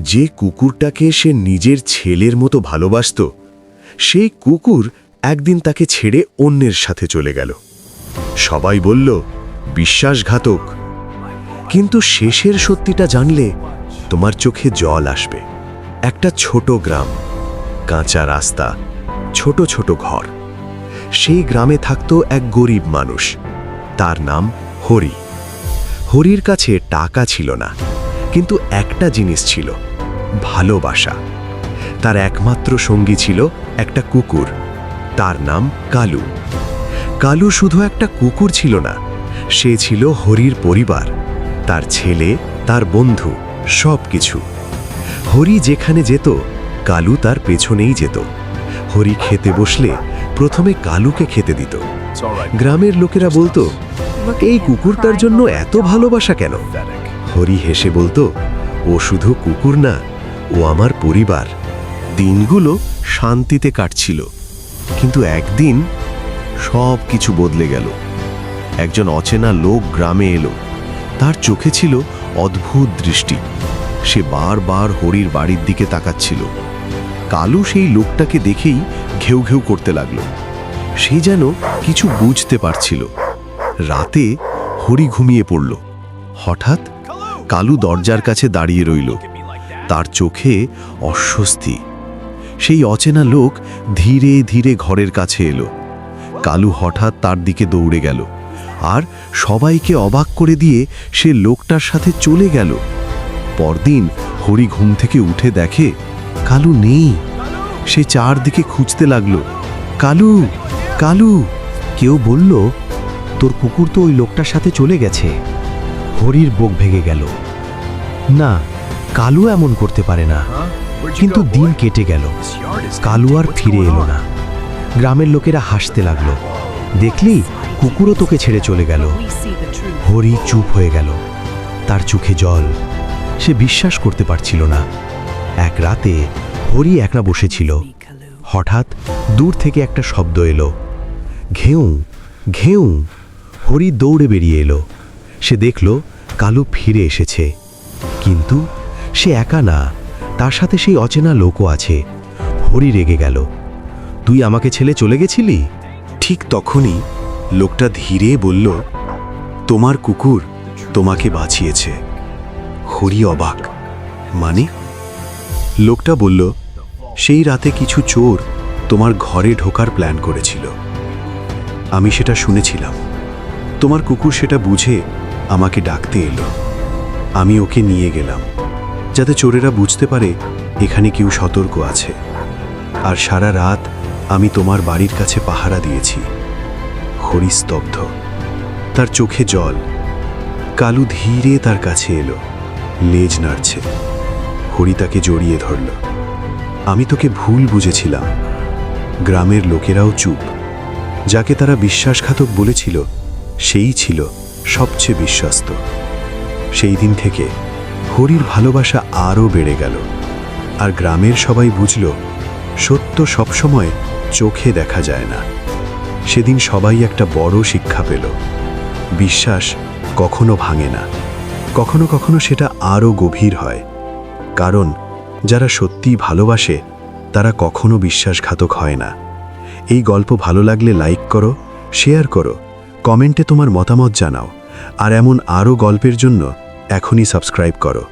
যে কুকুরটাকে সে নিজের ছেলের মতো ভালোবাসত, সেই কুকুর একদিন তাকে ছেড়ে অন্যের সাথে চলে গেল। সবাই বলল বিশ্বাসঘাতক, কিন্তু শেষের সত্যিটা জানলে তোমার চোখে জল আসবে। একটা ছোট গ্রাম, কাঁচা রাস্তা, ছোট ছোট ঘর। সেই গ্রামে থাকত এক গরিব মানুষ, তার নাম হরি। হরির কাছে টাকা ছিল না, কিন্তু একটা জিনিস ছিল, ভালোবাসা। তার একমাত্র সঙ্গী ছিল একটা কুকুর, তার নাম কালু। কালু শুধু একটা কুকুর ছিল না, সে ছিল হরির পরিবার, তার ছেলে, তার বন্ধু, সব কিছু। হরি যেখানে যেত, কালু তার পেছনেই যেত। হরি খেতে বসলে প্রথমে কালুকে খেতে দিত। গ্রামের লোকেরা বলতো, এই কুকুরটার জন্য এত ভালোবাসা কেন? হরি হেসে বলতো, ও শুধু কুকুর না, ও আমার পরিবার। দিনগুলো শান্তিতে কাটছিল, কিন্তু একদিন সব কিছু বদলে গেল। একজন অচেনা লোক গ্রামে এলো। তার চোখে ছিল অদ্ভুত দৃষ্টি। সে বারবার হরির বাড়ির দিকে তাকাচ্ছিল। কালু সেই লোকটাকে দেখেই ঘেউ ঘেউ করতে লাগলো। সে যেন কিছু বুঝতে পারছিল। রাতে হরি ঘুমিয়ে পড়ল। হঠাৎ কালু দরজার কাছে দাঁড়িয়ে রইল, তার চোখে অস্বস্তি। সেই অচেনা লোক ধীরে ধীরে ঘরের কাছে এলো। কালু হঠাৎ তার দিকে দৌড়ে গেল, আর সবাইকে অবাক করে দিয়ে সে লোকটার সাথে চলে গেল। পরদিন হরি ঘুম থেকে উঠে দেখে কালু নেই। সে চারদিকে খুঁজতে লাগলো, কালু, কালু। কেউ বলল, তোর কুকুর তো ওই লোকটার সাথে চলে গেছে। হরির বুক ভেঙে গেল। না, কালু এমন করতে পারে না। কিন্তু দিন কেটে গেল, কালু আর ফিরে এলো না। গ্রামের লোকেরা হাসতে লাগলো, দেখলি কুকুরও তোকে ছেড়ে চলে গেল। হরি চুপ হয়ে গেল, তার চোখে জল। সে বিশ্বাস করতে পারছিল না। এক রাতে হরি একলা বসেছিল। হঠাৎ দূর থেকে একটা শব্দ এলো, ঘেউ ঘেউ। হরি দৌড়ে বেরিয়ে এলো। সে দেখল কালু ফিরে এসেছে, কিন্তু সে একা না, তার সাথে সেই অচেনা লোকও আছে। হরি রেগে গেল, তুই আমাকে ছেড়ে চলে গেছিলি? ঠিক তখনই লোকটা ধীরে বলল, তোমার কুকুর তোমাকে বাঁচিয়েছে। হরি অবাক, মানে? লোকটা বলল, সেই রাতে কিছু চোর তোমার ঘরে ঢোকার প্ল্যান করেছিল। আমি সেটা শুনেছিলাম। তোমার কুকুর সেটা বুঝে আমাকে ডাকতে এলো। আমি ওকে নিয়ে গেলাম, যাতে চোরেরা বুঝতে পারে এখানে কেউ সতর্ক আছে। আর সারা রাত আমি তোমার বাড়ির কাছে পাহারা দিয়েছি। হরি স্তব্ধ, তার চোখে জল। কালু ধীরে তার কাছে এলো, লেজ নাড়ছে। হরি তাকে জড়িয়ে ধরল। আমি তোকে ভুল বুঝেছিলাম। গ্রামের লোকেরাও চুপ। যাকে তারা বিশ্বাসঘাতক বলেছিল, সেই ছিল সবচেয়ে বিশ্বস্ত। সেই দিন থেকে হরির ভালোবাসা আরও বেড়ে গেল। আর গ্রামের সবাই বুঝল, সত্য সবসময় চোখে দেখা যায় না। সেদিন সবাই একটা বড় শিক্ষা পেল, বিশ্বাস কখনো ভাঙে না, কখনো কখনো সেটা আরও গভীর হয়। কারণ যারা সত্যিই ভালোবাসে, তারা কখনো বিশ্বাসঘাতক হয় না। এই গল্প ভালো লাগলে লাইক করো, শেয়ার করো, কমেন্টে তোমার মতামত জানাও। আর এমন আরও গল্পের জন্য এখনই সাবস্ক্রাইব করো।